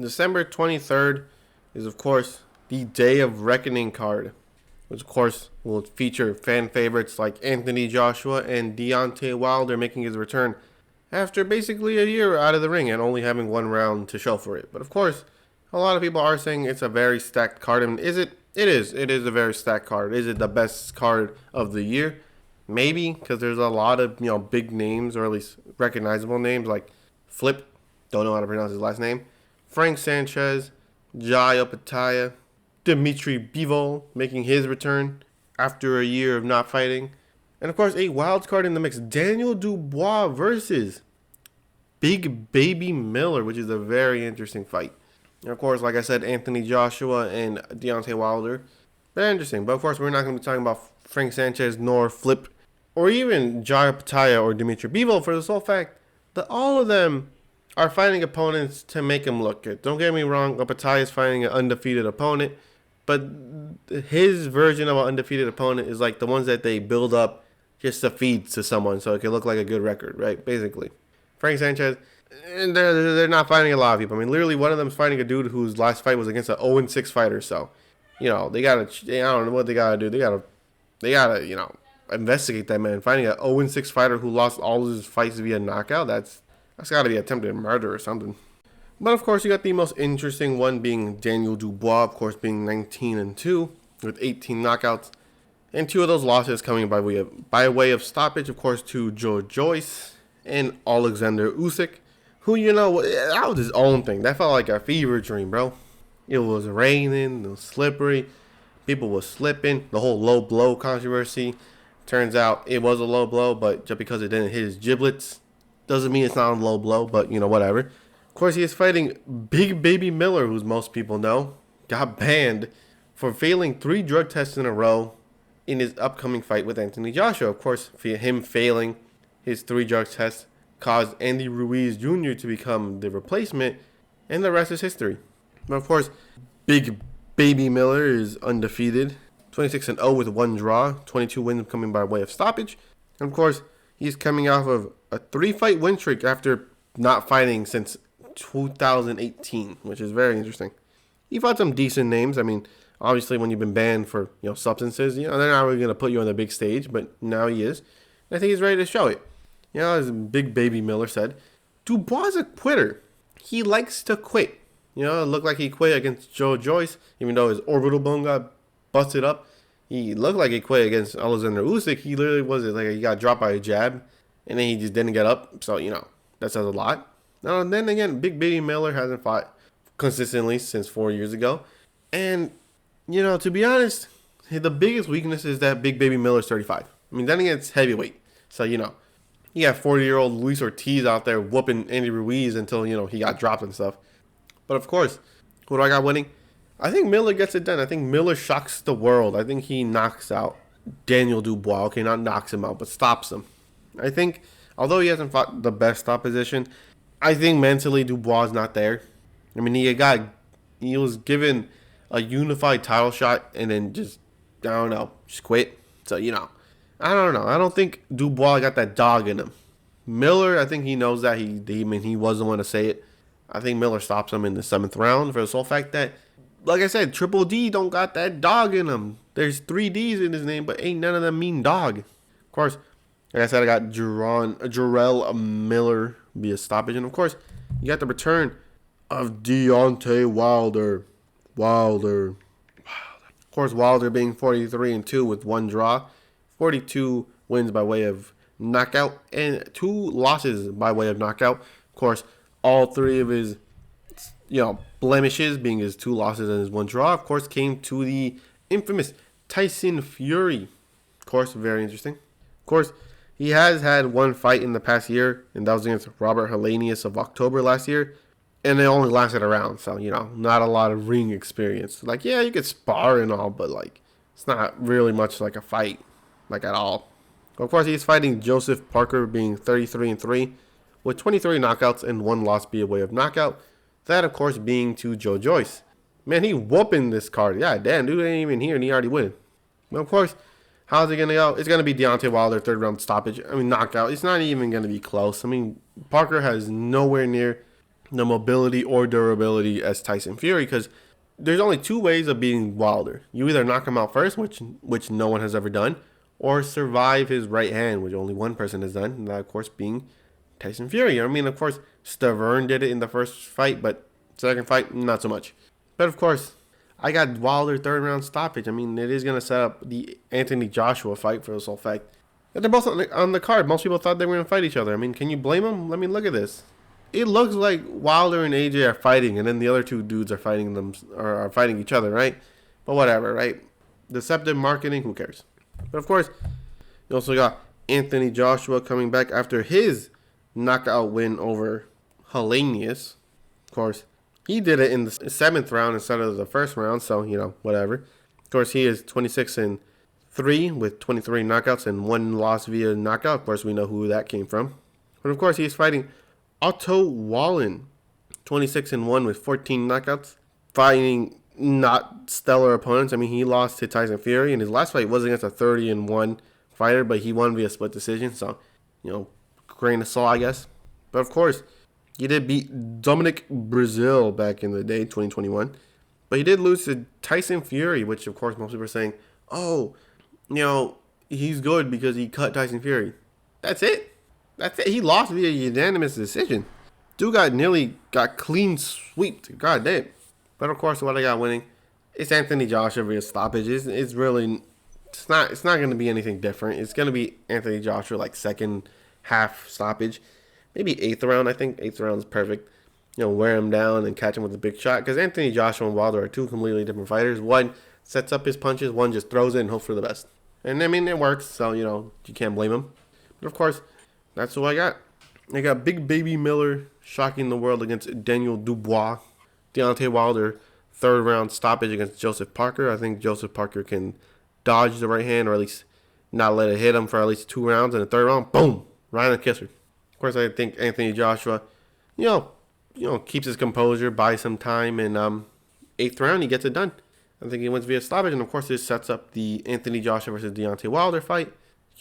December 23rd is, of course, the Day of Reckoning card, which, of course, will feature fan favorites like Anthony Joshua and Deontay Wilder making his return after basically a year out of the ring and only having one round to show for it. But, of course, a lot of people are saying it's a very stacked card. And is it? It is. It is a very stacked card. Is it the best card of the year? Maybe, because there's a lot of big names, or at least recognizable names like Flip. Don't know how to pronounce his last name. Frank Sanchez, Jai Opetaia, Dimitri Bivol making his return after a year of not fighting. And of course, a wild card in the mix, Daniel Dubois versus Big Baby Miller, which is a very interesting fight. And of course, like I said, Anthony Joshua and Deontay Wilder, very interesting. But of course, we're not going to be talking about Frank Sanchez nor Flip or even Jai Opetaia or Dimitri Bivol for the sole fact that all of them are fighting opponents to make him look good. Don't get me wrong, Opetaia is fighting an undefeated opponent, but his version of an undefeated opponent is like the ones that they build up just to feed to someone so it can look like a good record, right? Basically. Frank Sanchez, and they're not fighting a lot of people. I mean, literally one of them is fighting a dude whose last fight was against an 0-6 fighter, so, they gotta, I don't know what they gotta do. They gotta, investigate that man. Finding an 0-6 fighter who lost all of his fights via knockout, that's got to be attempted murder or something. But of course, you got the most interesting one being Daniel Dubois, of course, being 19-2 with 18 knockouts, and 2 of those losses coming by way of stoppage, of course, to Joe Joyce and Alexander Usyk, who that was his own thing. That felt like a fever dream, bro. It was raining, it was slippery, people were slipping. The whole low blow controversy. Turns out it was a low blow, but just because it didn't hit his giblets doesn't mean it's not a low blow, but whatever. Of course, he is fighting Big Baby Miller, who most people know got banned for failing 3 drug tests in a row in his upcoming fight with Anthony Joshua. Of course, him failing his 3 drug tests caused Andy Ruiz Jr. to become the replacement, and the rest is history. But of course, Big Baby Miller is undefeated, 26-0 with 1 draw, 22 wins coming by way of stoppage. And of course, he's coming off of a 3-fight win streak after not fighting since 2018, which is very interesting. He fought some decent names. I mean, obviously, when you've been banned for substances, they're not really going to put you on the big stage, but now he is. And I think he's ready to show it. As Big Baby Miller said, Dubois is a quitter. He likes to quit. It looked like he quit against Joe Joyce, even though his orbital bone got busted up. He looked like he quit against Alexander Usyk. He literally he got dropped by a jab, and then he just didn't get up. So, that says a lot. Now, then again, Big Baby Miller hasn't fought consistently since 4 years ago. And, to be honest, the biggest weakness is that Big Baby Miller's 35. I mean, then again, it's heavyweight. So, you got 40-year-old Luis Ortiz out there whooping Andy Ruiz until, he got dropped and stuff. But, of course, who do I got winning? I think Miller gets it done. I think Miller shocks the world. I think he knocks out Daniel Dubois. Okay, not knocks him out, but stops him. I think, although he hasn't fought the best opposition, I think mentally Dubois is not there. I mean, he was given a unified title shot and then just quit. So, I don't know. I don't think Dubois got that dog in him. Miller, I think he knows that. He wasn't want to say it. I think Miller stops him in the 7th round for the sole fact that, like I said, Triple D don't got that dog in him. There's 3 D's in his name, but ain't none of them mean dog. Of course, like I said, I got Jarrell Miller via stoppage. And of course, you got the return of Deontay Wilder. Of course, Wilder being 43-2 with 1 draw, 42 wins by way of knockout, and 2 losses by way of knockout. Of course, all 3 of his blemishes, being his 2 losses and his 1 draw, of course, came to the infamous Tyson Fury. Of course, very interesting. Of course, he has had 1 fight in the past year, and that was against Robert Helenius of October last year, and it only lasted a round, so, not a lot of ring experience. You could spar and all, but, it's not really much like a fight, at all. Of course, he's fighting Joseph Parker, being 33-3, with 23 knockouts and 1 loss via way of knockout. That, of course, being to Joe Joyce. Man, he whooping this card. Yeah, damn, dude ain't even here and he already win. But, of course, how's it going to go? It's going to be Deontay Wilder, 3rd round stoppage. I mean, knockout. It's not even going to be close. I mean, Parker has nowhere near the mobility or durability as Tyson Fury, because there's only two ways of beating Wilder. You either knock him out first, which no one has ever done, or survive his right hand, which only one person has done, and that of course being Tyson Fury. I mean, of course, Stavern did it in the first fight, but second fight, not so much. But of course, I got Wilder third round stoppage. I mean, it is going to set up the Anthony Joshua fight for the sole fact that they're both on the card. Most people thought they were going to fight each other. I mean, can you blame them? I mean, look at this. It looks like Wilder and AJ are fighting, and then the other two dudes are fighting them or are fighting each other, right? But whatever, right? Deceptive marketing, who cares? But of course, you also got Anthony Joshua coming back after his knockout win over Helenius. Of course, he did it in the 7th round instead of the first round, so, whatever. Of course, he is 26-3 with 23 knockouts and 1 loss via knockout. Of course, we know who that came from. But of course, he's fighting Otto Wallin, 26-1 with 14 knockouts, fighting not stellar opponents. I mean, he lost to Tyson Fury, and his last fight was against a 30-1 fighter, but he won via split decision, so, grain of salt, I guess. But of course, he did beat Dominic Brazil back in the day, 2021, but he did lose to Tyson Fury, which of course most people are saying, oh, he's good because he cut Tyson Fury. That's it. He lost via unanimous decision. Dude nearly got clean sweeped. God damn. But of course, what I got winning, it's Anthony Joshua via stoppage. It's not going to be anything different. It's going to be Anthony Joshua like second half stoppage, maybe 8th round. I think 8th round is perfect. Wear him down and catch him with a big shot. Because Anthony Joshua and Wilder are two completely different fighters. One sets up his punches, one just throws it and hopes for the best. And I mean, it works, so you can't blame him. But of course, that's who I got. I got Big Baby Miller shocking the world against Daniel Dubois. Deontay Wilder, 3rd round stoppage against Joseph Parker. I think Joseph Parker can dodge the right hand or at least not let it hit him for at least 2 rounds. And the 3rd round, boom, Ryan Kisser. Of course, I think Anthony Joshua, keeps his composure, buys some time, and 8th round, he gets it done. I think he wins via stoppage, and of course, this sets up the Anthony Joshua versus Deontay Wilder fight.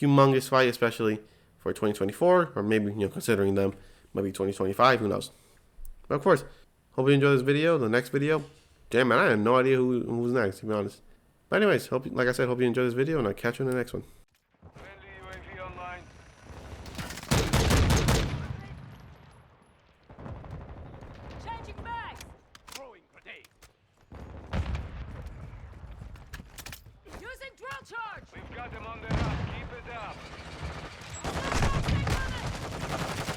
Humongous fight, especially for 2024, or maybe, considering them, maybe 2025, who knows. But of course, hope you enjoy this video. The next video, damn man, I have no idea who's next, to be honest. But anyways, like I said, hope you enjoy this video, and I'll catch you in the next one. Friendly UAV online. Changing bags. Throwing grenade. Using drill charge. We've got them on the run. Keep it up. Stay on it.